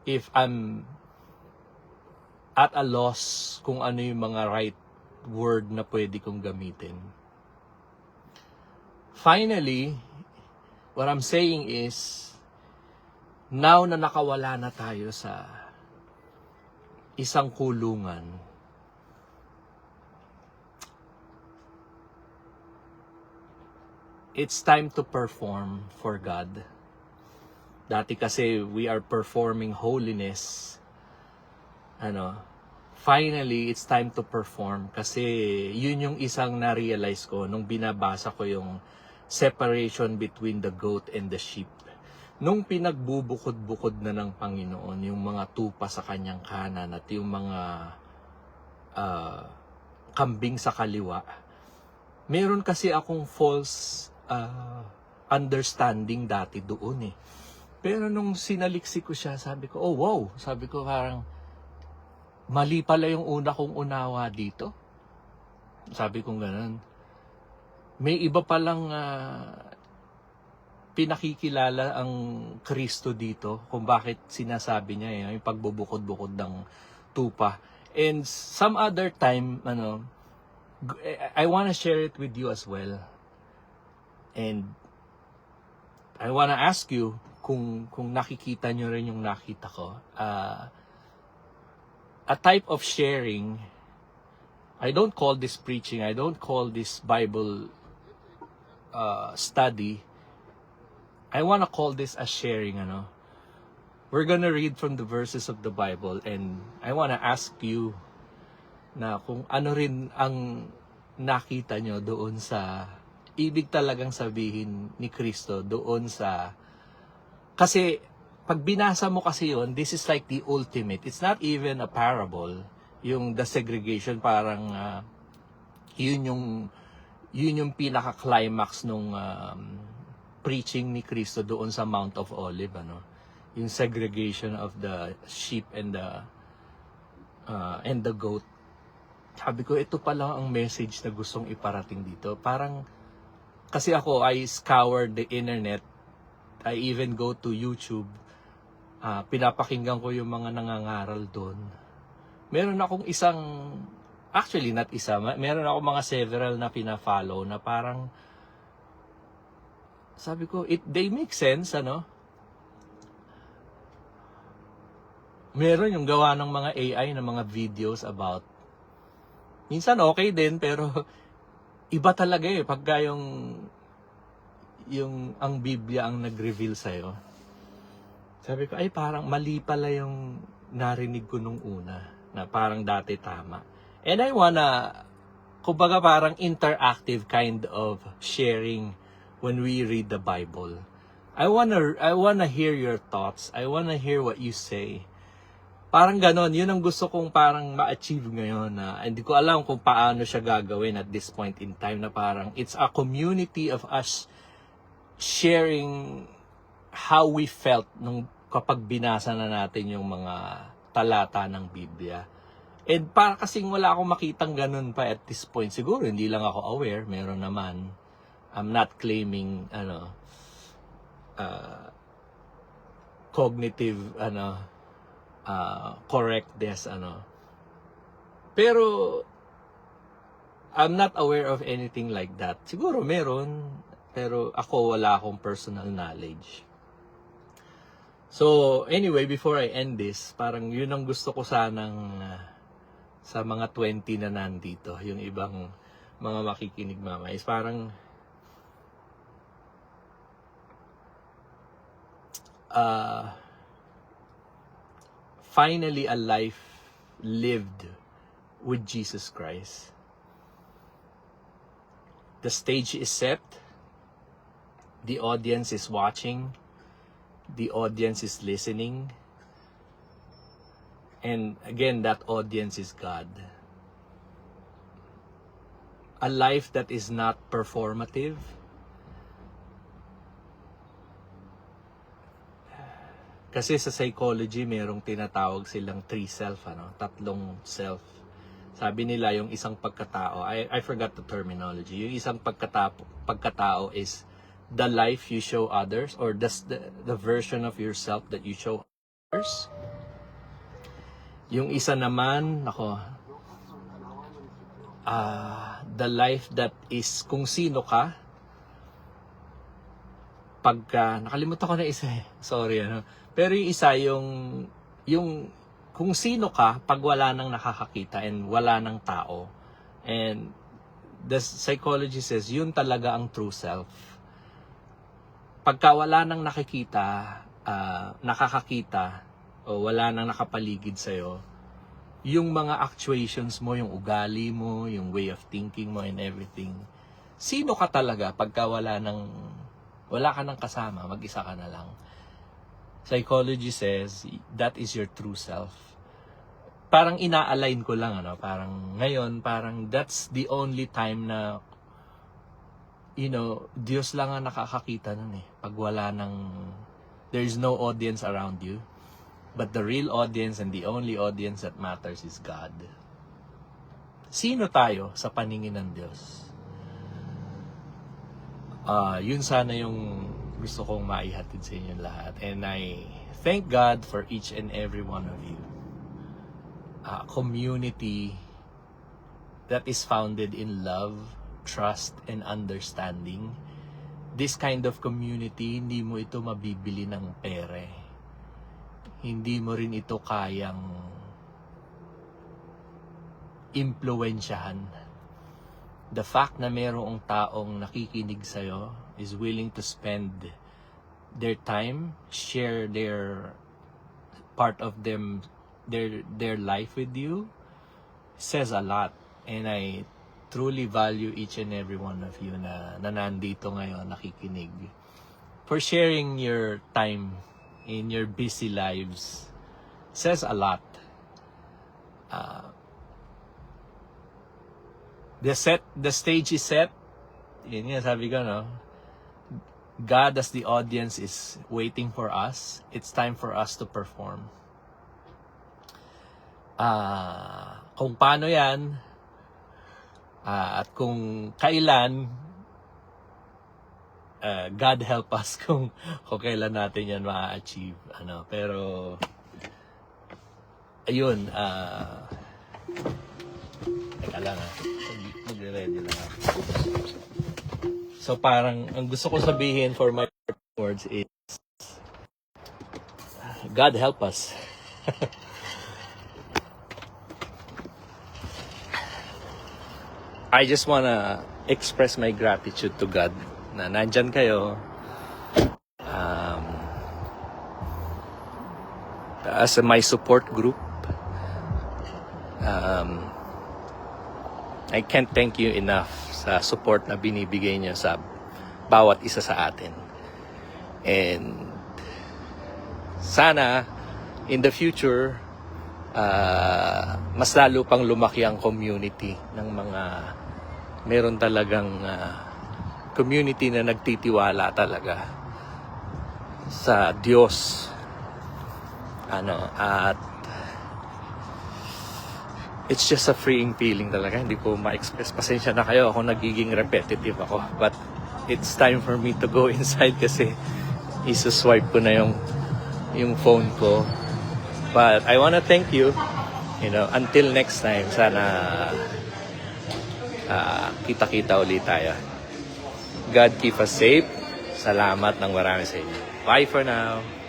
if I'm at a loss kung ano yung mga right word na pwede kong gamitin. Finally, what I'm saying is, now na nakawala na tayo sa isang kulungan, it's time to perform for God. Dati kasi we are performing holiness. Finally, it's time to perform. Kasi yun yung isang na-realize ko nung binabasa ko yung separation between the goat and the sheep. Nung pinagbubukod-bukod na ng Panginoon yung mga tupa sa kanyang kanan at yung mga kambing sa kaliwa, meron kasi akong false understanding dati doon Pero nung sinaliksi ko siya, sabi ko, oh wow, sabi ko parang, mali pala yung una kong unawa dito. Sabi kong ganun. May iba palang pinakikilala ang Kristo dito kung bakit sinasabi niya yung pagbubukod-bukod ng tupa. And some other time, I wanna share it with you as well. And I wanna ask you kung nakikita nyo rin yung nakita ko. A type of sharing, I don't call this preaching, I don't call this Bible study. I want to call this a sharing, We're gonna read from the verses of the Bible, and I want to ask you na kung ano rin ang nakita nyo doon sa ibig talagang sabihin ni Kristo doon sa, kasi pag binasa mo kasi yun, this is like the ultimate. It's not even a parable. Yung the segregation, parang yun yung pinaka-climax nung preaching ni Kristo doon sa Mount of Olive, yung segregation of the sheep and the goat. Sabi ko, ito pala ang message na gustong iparating dito. Parang, kasi ako, I scoured the internet. I even go to YouTube. Pinapakinggan ko yung mga nangangaral doon. Meron akong actually not isa, meron akong mga several na pina-follow na parang, sabi ko, they make sense, meron yung gawa ng mga AI na mga videos about, minsan okay din, pero iba talaga eh, pagka yung ang Biblia ang nag-reveal sa'yo. Sabi ko, ay parang mali pala yung narinig ko nung una, na parang dati tama. And I wanna, kumbaga parang interactive kind of sharing when we read the Bible. I wanna hear your thoughts. I wanna hear what you say. Parang ganon, yun ang gusto kong parang ma-achieve ngayon na hindi ko alam kung paano siya gagawin at this point in time, na parang it's a community of us sharing how we felt nung kapag binasa na natin yung mga talata ng Biblia. And para kasing wala akong makitang ganun pa at this point. Siguro hindi lang ako aware, meron naman. I'm not claiming cognitive correctness pero I'm not aware of anything like that. Siguro meron, pero ako wala akong personal knowledge. So anyway, before I end this, parang yun ang gusto ko sanang sa mga 20 na nandito, yung ibang mga makikinig mamaya, is parang finally a life lived with Jesus Christ. The stage is set. The audience is watching. The audience is listening. And again, that audience is God. A life that is not performative. Kasi sa psychology, merong tinatawag silang 3 self, tatlong self. Sabi nila yung isang pagkatao, I forgot the terminology. Yung isang pagkatao is the life you show others, or the version of yourself that you show others. Yung isa naman, the life that is kung sino ka. Nakalimutan ko na isa eh. Sorry, Pero yung isa, yung kung sino ka pag wala nang nakakakita and wala nang tao. And the psychology says, yun talaga ang true self. Pagka wala nang nakakakita, o wala nang nakapaligid sa'yo, yung mga actuations mo, yung ugali mo, yung way of thinking mo and everything, sino ka talaga pagka wala ka nang kasama, mag-isa ka na lang. Psychology says that is your true self. Parang ina-align ko lang, parang ngayon, parang that's the only time na, Diyos lang ang nakakakita nun eh. Pag wala there's no audience around you. But the real audience and the only audience that matters is God. Sino tayo sa paningin ng Diyos? Yun sana yung gusto kong maihatid sa inyo lahat. And I thank God for each and every one of you. A community that is founded in love, trust, and understanding. This kind of community, hindi mo ito mabibili ng pere. Hindi mo rin ito kayang impluwensyahan. The fact na mayroong taong nakikinig sa'yo, is willing to spend their time, share their part of their life with you, says a lot. And I truly value each and every one of you na nandito ngayon, nakikinig. For sharing your time in your busy lives, says a lot. The stage is set. Yun nga sabi ko, God as the audience is waiting for us. It's time for us to perform. Kung paano yan, at kung kailan, God help us kung kailan natin yan ma-achieve. Pero, ayun, teka lang mag-ready lang ako. So parang, ang gusto ko sabihin for my words is, God help us. I just wanna express my gratitude to God na nandyan kayo. As my support group, I can't thank you enough sa support na binibigay niyo sa bawat isa sa atin. And sana in the future, mas lalo pang lumaki ang community ng mga meron talagang community na nagtitiwala talaga sa Diyos. At it's just a freeing feeling talaga. Hindi ko ma-express. Pasensya na kayo. Ako nagiging repetitive ako. But it's time for me to go inside kasi isuswipe ko na yung phone ko. But I wanna thank you. Until next time, sana kita-kita ulit tayo. God keep us safe. Salamat ng marami sa inyo. Bye for now.